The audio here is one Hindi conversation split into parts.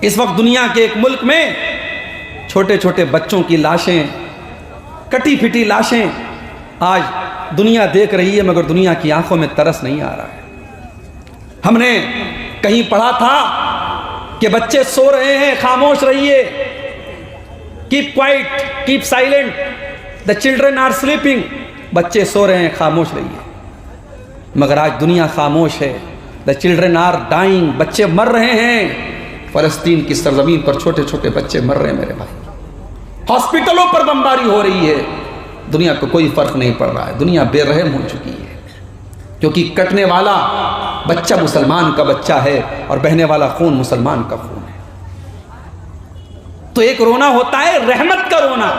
इस वक्त दुनिया के एक मुल्क में छोटे छोटे बच्चों की लाशें, कटी फिटी लाशें आज दुनिया देख रही है, मगर दुनिया की आंखों में तरस नहीं आ रहा है। हमने कहीं पढ़ा था कि बच्चे सो रहे हैं, खामोश रहिए, keep quiet, keep silent, the children are sleeping. बच्चे सो रहे हैं, खामोश रहिए। मगर आज दुनिया खामोश है। द चिल्ड्रन आर डाइंग, बच्चे मर रहे हैं। फलस्तीन की सरजमीन पर छोटे छोटे बच्चे मर रहे हैं मेरे भाई। हॉस्पिटलों पर बमबारी हो रही है। दुनिया को कोई फर्क नहीं पड़ रहा है। दुनिया बेरहम हो चुकी है, क्योंकि कटने वाला बच्चा मुसलमान का बच्चा है और बहने वाला खून मुसलमान का खून है। तो एक रोना होता है रहमत का रोना,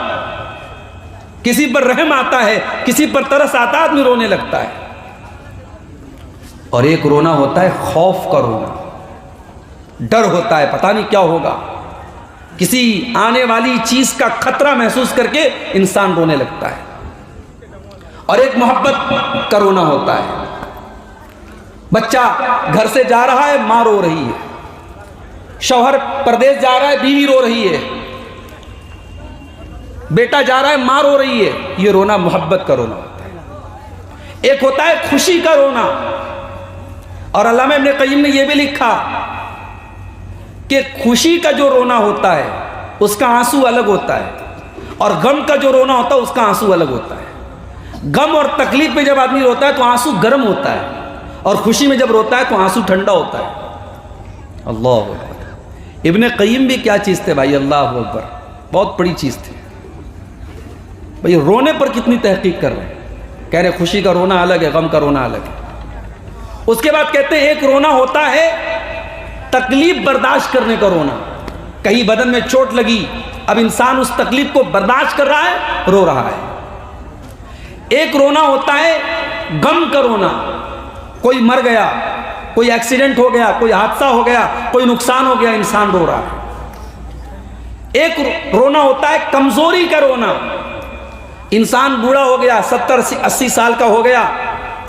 किसी पर रहम आता है, किसी पर तरस आता है, आदमी रोने लगता है। और एक रोना होता है खौफ का रोना, डर होता है, पता नहीं क्या होगा। किसी आने वाली चीज का खतरा महसूस करके इंसान रोने लगता है। और एक मोहब्बत का रोना होता है। बच्चा घर से जा रहा है, मां रो रही है। शौहर परदेश जा रहा है, बीवी रो रही है। बेटा जा रहा है, मां रो रही है। ये रोना मोहब्बत का रोना होता है। एक होता है खुशी का रोना। और अल्लामा इब्न क़य्यिम ने यह भी लिखा कि खुशी का जो रोना होता है उसका आंसू अलग होता है, और गम का जो रोना होता है उसका आंसू अलग होता है। गम और तकलीफ में जब आदमी रोता है तो आंसू गर्म होता है, और खुशी में जब रोता है तो आंसू ठंडा होता है। अल्लाह अकबर। इब्न क़य्यिम भी क्या चीज़ थे भाई, अल्लाह अकबर, बहुत बड़ी चीज़ थी भाई। रोने पर कितनी तहकीक कर रहे हैं। कह रहे खुशी का रोना अलग है, गम का रोना अलग है। उसके बाद कहते हैं एक रोना होता है तकलीफ बर्दाश्त करने का रोना। कहीं बदन में चोट लगी, अब इंसान उस तकलीफ को बर्दाश्त कर रहा है, रो रहा है। एक रोना होता है गम का रोना। कोई मर गया, कोई एक्सीडेंट हो गया, कोई हादसा हो गया, कोई नुकसान हो गया, इंसान रो रहा है। एक रोना होता है कमजोरी का रोना। इंसान बूढ़ा हो गया, 70-80 साल का हो गया,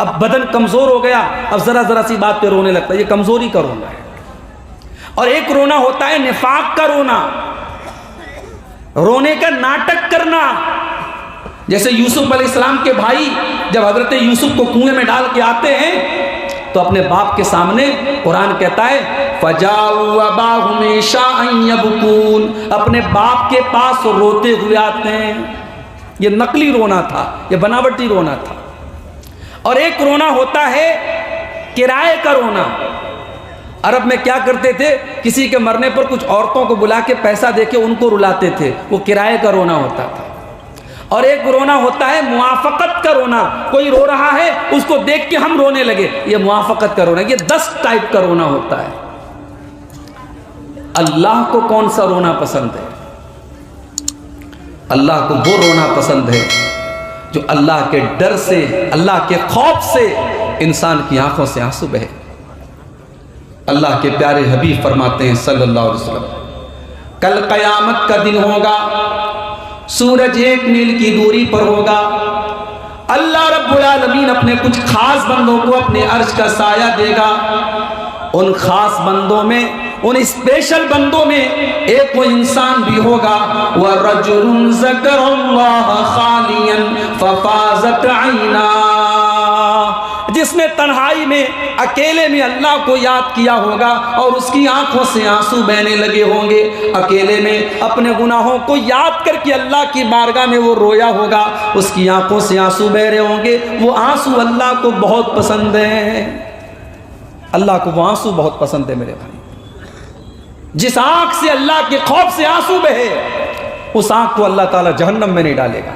अब बदन कमजोर हो गया, अब जरा जरा सी बात पे रोने लगता है, ये कमजोरी का रोना है। और एक रोना होता है निफाक का रोना, रोने का नाटक करना। जैसे यूसुफ अलैहिस्सलाम के भाई जब हजरत यूसुफ को कुएं में डाल के आते हैं तो अपने बाप के सामने, कुरान कहता है फजाऊ अबाहुम इशाअन यबकून, अपने बाप के पास रोते हुए आते हैं। ये नकली रोना था, ये बनावटी रोना था। और एक रोना होता है किराए का रोना। अरब में क्या करते थे, किसी के मरने पर कुछ औरतों को बुला के पैसा देके उनको रुलाते थे, वो किराए का रोना होता था। और एक रोना होता है मुआफकत का रोना। कोई रो रहा है, उसको देख के हम रोने लगे, ये मुआफकत का रोना। ये 10 टाइप का रोना होता है। अल्लाह को कौन सा रोना पसंद है? अल्लाह को वो रोना पसंद है जो अल्लाह के डर से, अल्लाह के खौफ से इंसान की आंखों से आंसू बहे। अल्लाह के प्यारे हबीब फरमाते हैं सल्लल्लाहु अलैहि वसल्लम, कल क़यामत का दिन होगा, सूरज 1 मील की दूरी पर होगा। अल्लाह रब्बुल आलमीन अपने कुछ खास बंदों को अपने अर्श का साया देगा। उन खास बंदों में, उन स्पेशल बंदों में एक वो इंसान भी होगा, वह रजुलुन ज़करल्लाह खालियन फफाज़त ऐना, जिसने तन्हाई में, अकेले में अल्लाह को याद किया होगा और उसकी आंखों से आंसू बहने लगे होंगे। अकेले में अपने गुनाहों को याद करके अल्लाह की बारगाह में वो रोया होगा, उसकी आंखों से आंसू बह रहे होंगे। वो आंसू अल्लाह को बहुत पसंद है। अल्लाह को वो आंसू बहुत पसंद है मेरे भाई। जिस आंख से अल्लाह के खौफ से आंसू बहे, उस आंख को अल्लाह ताला जहन्नम में नहीं डालेगा।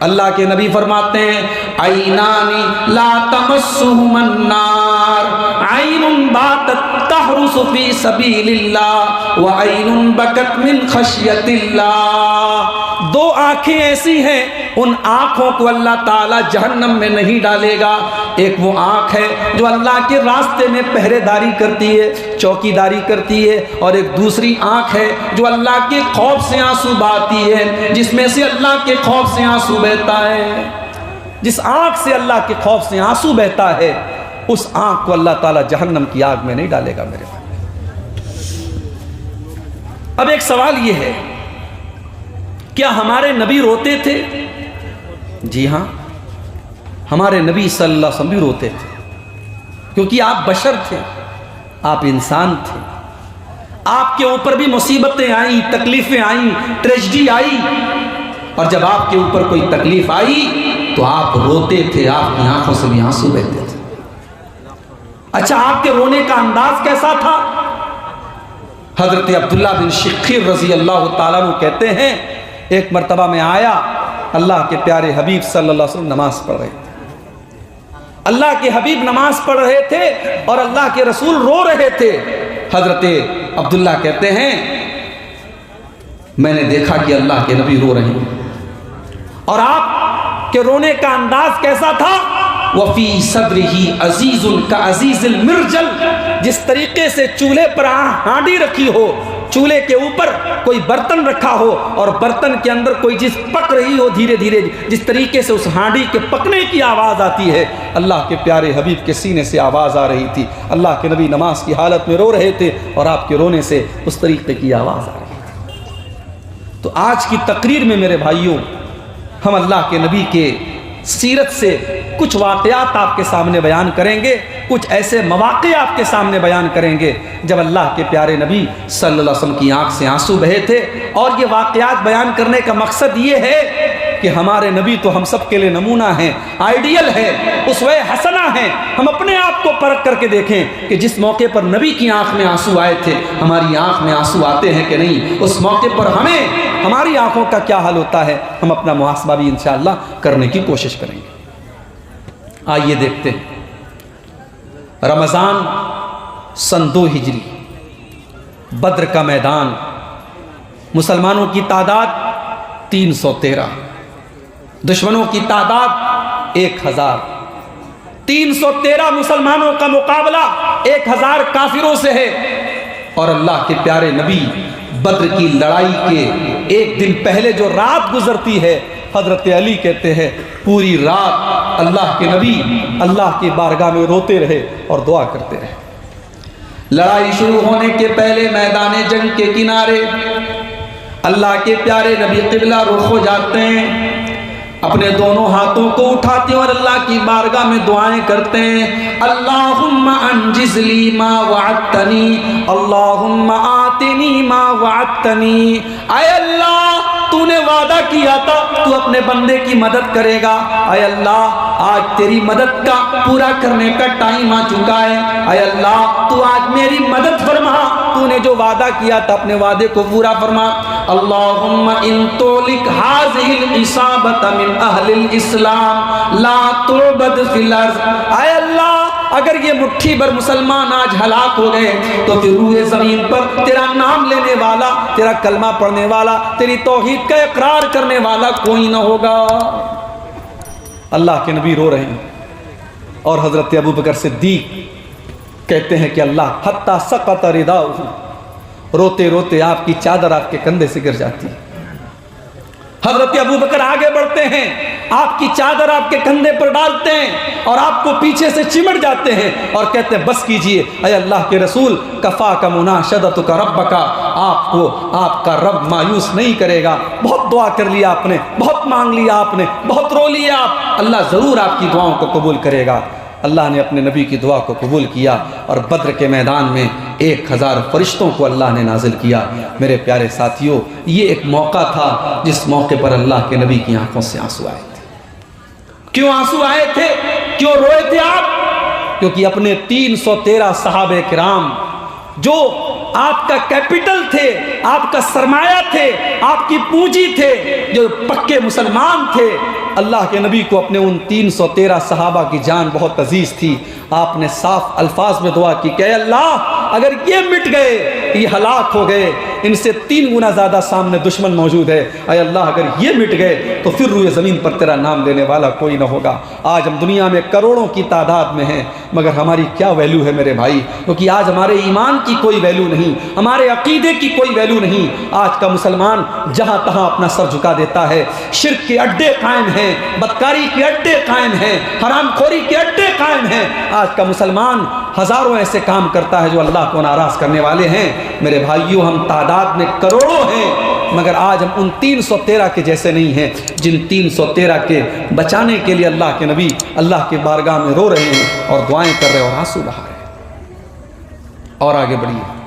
अल्लाह के नबी फरमाते हैं, ऐनानी ला तमस्सुहुमन नार, ऐनुन बातत तहरुसु फी सबीलिल्लाह व ऐनुन बकत मिन खशियतिल्लाह। 2 आंखें ऐसी हैं, उन आंखों को अल्लाह ताला जहन्नम में नहीं डालेगा। एक वो आंख है जो अल्लाह के रास्ते में पहरेदारी करती है, चौकीदारी करती है, और एक दूसरी आंख है जो अल्लाह के खौफ से आंसू बहाती है, जिसमें से अल्लाह के खौफ से आंसू बहता है। जिस आंख से अल्लाह के खौफ से आंसू बहता है, उस आंख को अल्लाह ताला जहन्नम की आग में नहीं डालेगा मेरे भाई। अब एक सवाल यह है, क्या हमारे नबी रोते थे? जी हाँ, हमारे नबी सल्लल्लाहु अलैहि वसल्लम भी रोते थे, क्योंकि आप बशर थे, आप इंसान थे। आपके ऊपर भी मुसीबतें आई, तकलीफें आई, ट्रेजेडी आई, और जब आपके ऊपर कोई तकलीफ आई तो आप रोते थे, आपकी आंखों से भी आंसू बहते थे। अच्छा, आपके रोने का अंदाज कैसा था? हजरत अब्दुल्ला बिन शिखीर रजी अल्लाह ताला अन्हु कहते हैं, एक मरतबा में आया, अल्लाह के प्यारे हबीब सल्लल्लाहु अलैहि वसल्लम नमाज पढ़ रहे थे। अल्लाह के हबीब नमाज पढ़ रहे थे और अल्लाह के रसूल रो रहे थे। हजरत अब्दुल्ला कहते हैं, मैंने देखा कि अल्लाह के नबी रो रहे हैं, और आपके रोने का अंदाज कैसा था? वफी सदरिही अजीजुन का अजीजुल मिर्जल, जिस तरीके से चूल्हे पर हांडी रखी हो, चूल्हे के ऊपर कोई बर्तन रखा हो और बर्तन के अंदर कोई चीज पक रही हो धीरे धीरे, जिस तरीके से उस हांडी के पकने की आवाज आती है, अल्लाह के प्यारे हबीब के सीने से आवाज आ रही थी। अल्लाह के नबी नमाज की हालत में रो रहे थे और आपके रोने से उस तरीके की आवाज आ रही थी। तो आज की तकरीर में मेरे भाइयों, हम अल्लाह के नबी के सीरत से कुछ वाक़यात आपके सामने बयान करेंगे, कुछ ऐसे मवाक़े आपके सामने बयान करेंगे जब अल्लाह के प्यारे नबी सल्लल्लाहु अलैहि वसल्लम की आंख से आंसू बहे थे। और ये वाक़यात बयान करने का मकसद ये है कि हमारे नबी तो हम सब के लिए नमूना हैं, आइडियल है, उसवे हसना है। हम अपने आप को परख करके देखें कि जिस मौके पर नबी की आंख में आंसू आए थे, हमारी आंख में आंसू आते हैं कि नहीं, उस मौके पर हमें हमारी आंखों का क्या हाल होता है, हम अपना मुहासबा भी इंशाअल्लाह करने की कोशिश करेंगे। आइए देखते हैं। रमज़ान सन 2 हिजरी, बद्र का मैदान, मुसलमानों की तादाद 313, दुश्मनों की तादाद 1000। 313 मुसलमानों का मुकाबला 1000 काफिरों से है। और अल्लाह के प्यारे नबी बद्र की लड़ाई के एक दिन पहले जो रात गुजरती है, हजरत अली कहते हैं पूरी रात अल्लाह के नबी अल्लाह की बारगाह में रोते रहे और दुआ करते रहे। लड़ाई शुरू होने के पहले मैदान जंग के किनारे अल्लाह के प्यारे नबी क़िबला रुख हो जाते हैं, अपने दोनों हाथों को उठाते हैं और अल्लाह की बारगाह में दुआएं करते हैं। अल्लाहुम्मा अंजिज़ली मा वअदतनी, अल्लाहुम्मा आतिनी मा वअदतनी। आय अल्लाह, तूने वादा किया था तू अपने बंदे की मदद करेगा। आय अल्लाह, आज तेरी मदद का पूरा करने का टाइम आ चुका है। आय अल्लाह, तू आज मेरी मदद फरमा, तूने जो वादा किया था अपने वादे को पूरा फरमा। अल्लाहुम्मा इन तोलिक हाज़िहिल इसाबत मिन अहलिल इस्लाम ला तुबद फिल अर्ज़। आय अल्लाह, अगर ये मुट्ठी भर मुसलमान आज हलाक हो गए तो फिर रूए ज़मीन पर तेरा नाम लेने वाला, तेरा कलमा पढ़ने वाला, तेरी तौहीद का इकरार करने वाला कोई ना होगा। अल्लाह के नबी रो रहे हैं और हज़रत अबू बकर सिद्दीक कहते हैं कि अल्लाह हत्ता सकत रिदाउहु, रोते रोते आपकी चादर आपके कंधे से गिर जाती है। हजरत अबू बकर आगे बढ़ते हैं, आपकी चादर आपके कंधे पर डालते हैं और आपको पीछे से चिमट जाते हैं और कहते हैं बस कीजिए, अय अल्लाह के रसूल, कफ़ा का मुनाशदतुका रब्बका, आपको आपका रब मायूस नहीं करेगा। बहुत दुआ कर लिया आपने, बहुत मांग लिया आपने, बहुत रो लिया आप, अल्लाह ज़रूर आपकी दुआओं को कबूल करेगा। अल्लाह ने अपने नबी की दुआ को कबूल किया और बद्र के मैदान में 1000 फरिश्तों को अल्लाह ने नाजिल किया। मेरे प्यारे साथियों, ये एक मौका था जिस मौके पर अल्लाह के नबी की आंखों से आंसू आए थे। क्यों आंसू आए थे, क्यों रोए थे आप? क्योंकि अपने 313 सहाबे किराम जो आपका कैपिटल थे, आपका सरमाया थे, आपकी पूंजी थे, जो पक्के मुसलमान थे, अल्लाह के नबी को अपने उन 313 सहाबा की जान बहुत अजीज थी। आपने साफ अल्फाज में दुआ की कि अल्लाह, अगर ये मिट गए, ये हलाक हो गए, इनसे 3 गुना ज़्यादा सामने दुश्मन मौजूद है, अय अल्लाह अगर ये मिट गए तो फिर रूए ज़मीन पर तेरा नाम लेने वाला कोई ना होगा। आज हम दुनिया में करोड़ों की तादाद में हैं, मगर हमारी क्या वैल्यू है मेरे भाई? क्योंकि आज हमारे ईमान की कोई वैल्यू नहीं, हमारे अकीदे की कोई वैल्यू नहीं। आज का मुसलमान जहाँ तहाँ अपना सर झुका देता है, शिर्क के अड्डे कायम हैं, बदकारी के अड्डे कायम हैं, हरामखोरी के अड्डे कायम हैं। आज का मुसलमान हज़ारों ऐसे काम करता है जो अल्लाह को नाराज़ करने वाले हैं। मेरे भाइयों, हम तादाद में करोड़ों हैं, मगर आज हम उन 313 के जैसे नहीं हैं जिन 313 के बचाने के लिए अल्लाह के नबी अल्लाह के बारगाह में रो रहे हैं और दुआएं कर रहे हैं और आंसू बहा रहे हैं। और आगे बढ़िए।